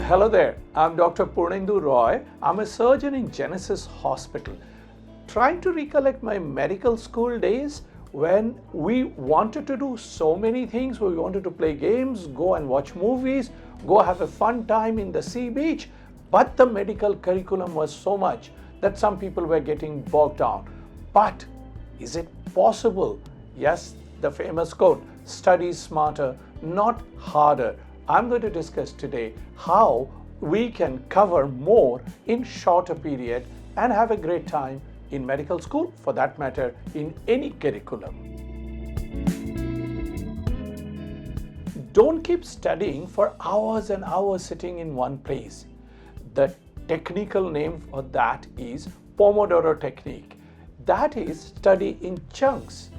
Hello there, I'm Dr. Purnendu Roy. I'm a surgeon in Genesis Hospital. Trying to recollect my medical school days when we wanted to do so many things. We wanted to play games, go and watch movies, go have a fun time in the sea beach. But the medical curriculum was so much that some people were getting bogged down. But is it possible? Yes, the famous quote, study smarter, not harder. I'm going to discuss today how we can cover more in shorter period and have a great time in medical school, for that matter, in any curriculum. Don't keep studying for hours and hours sitting in one place. The technical name for that is Pomodoro technique. That is, study in chunks.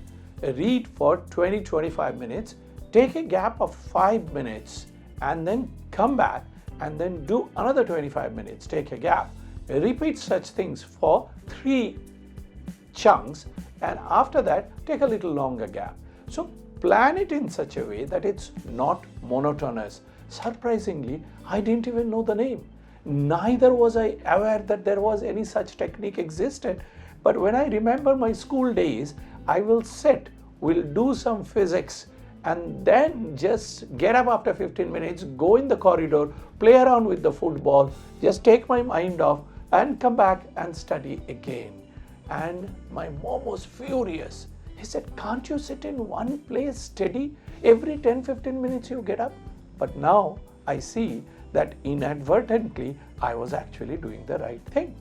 Read for 20-25 minutes, take a gap of 5 minutes, and then come back and then do another 25 minutes, take a gap. Repeat such things for 3 chunks, and after that take a little longer gap. So plan it in such a way that it's not monotonous. Surprisingly, I didn't even know the name. Neither was I aware that there was any such technique existed. But when I remember my school days, I will sit, we'll do some physics, and then just get up after 15 minutes, go in the corridor, play around with the football, just take my mind off and come back and study again. And my mom was furious. He said, can't you sit in one place steady? Every 10-15 minutes you get up. But now I see that inadvertently I was actually doing the right thing.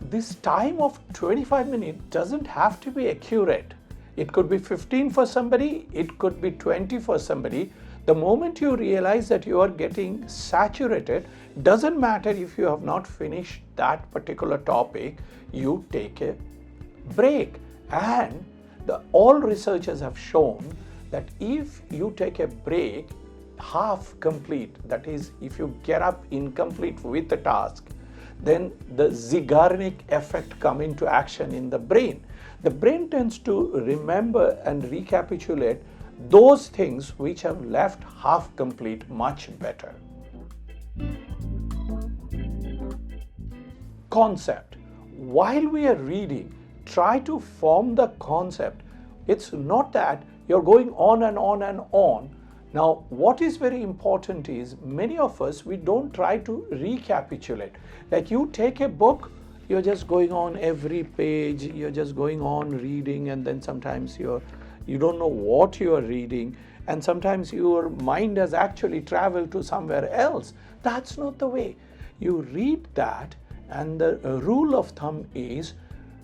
This time of 25 minutes doesn't have to be accurate. It could be 15 for somebody, it could be 20 for somebody. The moment you realize that you are getting saturated, doesn't matter if you have not finished that particular topic, you take a break. And all researchers have shown that if you take a break half complete, that is, if you get up incomplete with the task, then the Zeigarnik effect come into action in the brain. The brain tends to remember and recapitulate those things which have left half complete much better. Concept. While we are reading, try to form the concept. It's not that you're going on and on and on. Now, what is very important is many of us, we don't try to recapitulate. Like you take a book, you're just going on every page, you're just going on reading, and then sometimes you don't know what you are reading, and sometimes your mind has actually traveled to somewhere else. That's not the way. You read that, and the rule of thumb is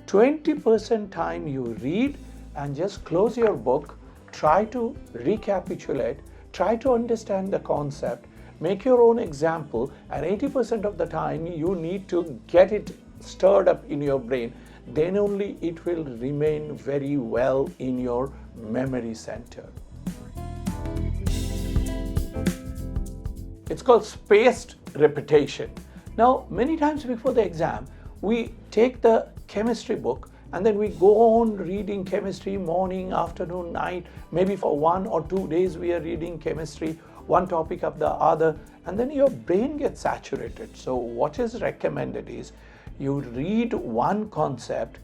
20% time you read and just close your book, try to recapitulate, try to understand the concept, make your own example, and 80% of the time you need to get it stirred up in your brain. Then only it will remain very well in your memory center. It's called spaced repetition. Now, many times before the exam, we take the chemistry book and then we go on reading chemistry morning, afternoon, night. Maybe for 1 or 2 days we are reading chemistry, one topic after the other, and then your brain gets saturated. So what is recommended is you read one concept,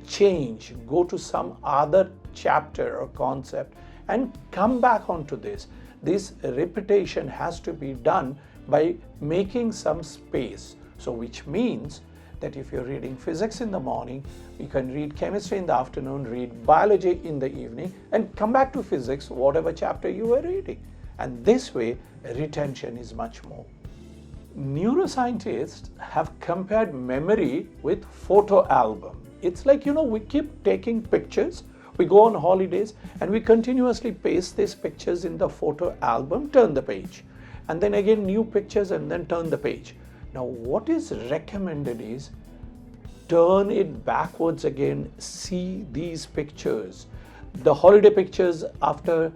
change, go to some other chapter or concept, and come back onto this. This repetition has to be done by making some space. So which means that if you're reading physics in the morning, you can read chemistry in the afternoon, read biology in the evening, and come back to physics, whatever chapter you were reading. And this way, retention is much more. Neuroscientists have compared memory with photo album. It's like, we keep taking pictures, we go on holidays, and we continuously paste these pictures in the photo album, turn the page, and then again new pictures, and then turn the page. Now, what is recommended is turn it backwards again, see these pictures. The holiday pictures after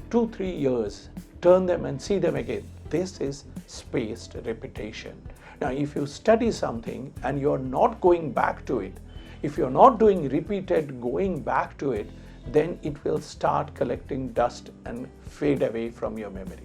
2-3 years, turn them and see them again. This is spaced repetition. Now, if you study something and you're not going back to it, if you're not doing repeated going back to it, then it will start collecting dust and fade away from your memory.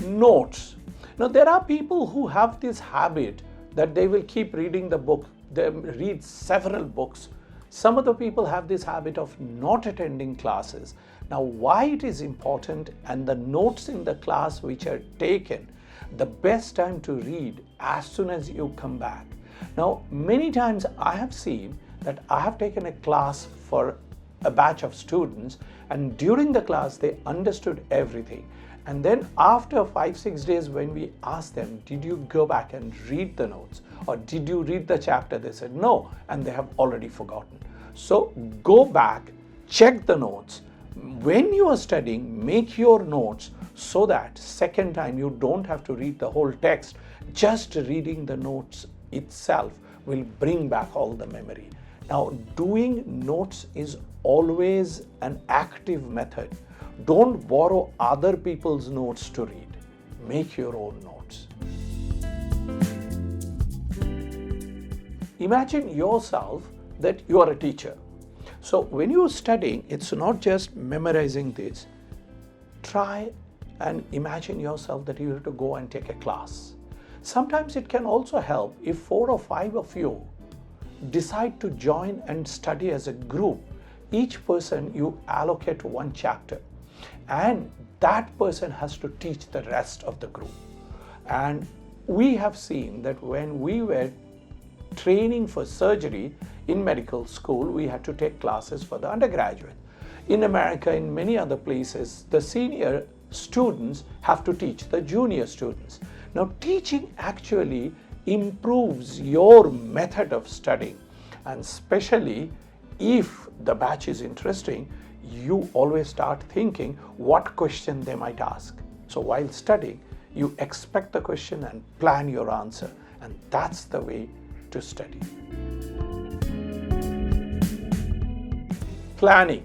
Notes. Now, there are people who have this habit that they will keep reading the book. They read several books. Some of the people have this habit of not attending classes. Now, why it is important, and the notes in the class which are taken, the best time to read as soon as you come back. Now, many times I have seen that I have taken a class for a batch of students, and during the class they understood everything. And then after 5-6 days, when we asked them, did you go back and read the notes, or did you read the chapter? They said no, and they have already forgotten. So go back, check the notes. When you are studying, make your notes so that second time you don't have to read the whole text. Just reading the notes itself will bring back all the memory. Now, doing notes is always an active method. Don't borrow other people's notes to read. Make your own notes. Imagine yourself that you are a teacher. So when you're studying, it's not just memorizing this. Try and imagine yourself that you have to go and take a class. Sometimes it can also help if 4 or 5 of you decide to join and study as a group. Each person you allocate one chapter, and that person has to teach the rest of the group. And we have seen that when we were training for surgery in medical school, we had to take classes for the undergraduate. In America, in many other places, the senior students have to teach the junior students. Now, teaching actually improves your method of studying, and especially if the batch is interesting, you always start thinking what question they might ask. So while studying, you expect the question and plan your answer, and that's the way to study. Planning.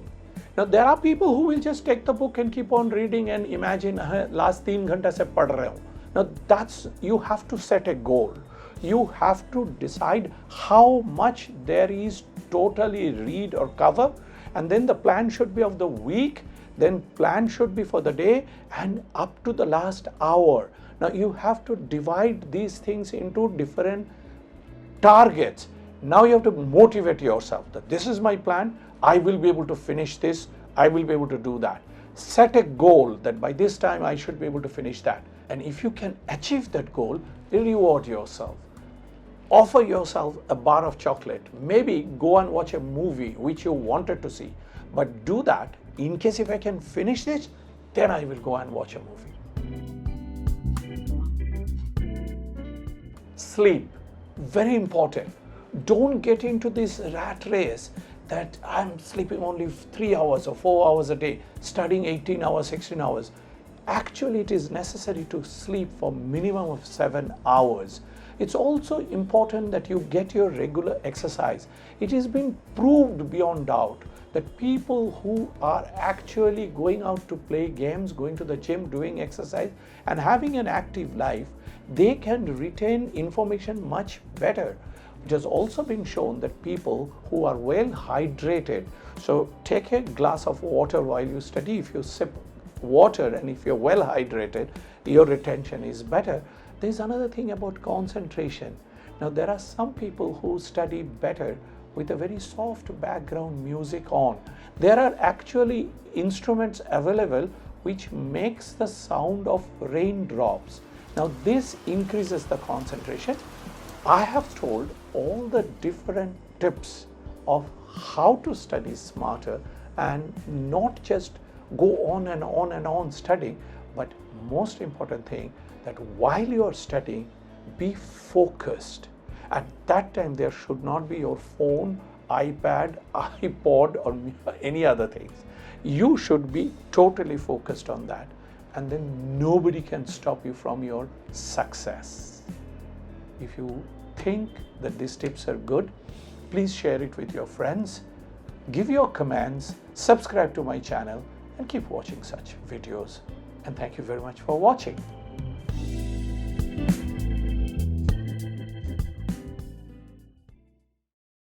Now, there are people who will just take the book and keep on reading and imagine last 3 घंटे से पढ़ रहे हूँ. Now, you have to set a goal. You have to decide how much there is totally read or cover, and then the plan should be of the week, then plan should be for the day, and up to the last hour. Now, you have to divide these things into different targets. Now you have to motivate yourself that this is my plan, I will be able to finish this, I will be able to do that. Set a goal that by this time I should be able to finish that. And if you can achieve that goal, reward yourself. Offer yourself a bar of chocolate. Maybe go and watch a movie which you wanted to see. But do that. In case if I can finish this, then I will go and watch a movie. Sleep. Very important. Don't get into this rat race that I'm sleeping only 3 hours or 4 hours a day, studying 18 hours, 16 hours. Actually, it is necessary to sleep for minimum of 7 hours. It's also important that you get your regular exercise. It has been proved beyond doubt that people who are actually going out to play games, going to the gym, doing exercise, and having an active life, they can retain information much better. It has also been shown that people who are well hydrated, so take a glass of water while you study. If you sip water and if you're well hydrated, your retention is better. There's another thing about concentration. Now, there are some people who study better with a very soft background music on. There are actually instruments available which makes the sound of raindrops. Now, this increases the concentration. I have told all the different tips of how to study smarter and not just go on and on and on studying, but most important thing, that while you are studying, be focused. At that time, there should not be your phone, iPad, iPod, or any other things. You should be totally focused on that, and then nobody can stop you from your success. If you think that these tips are good, please share it with your friends, give your comments, subscribe to my channel, and keep watching such videos. And thank you very much for watching.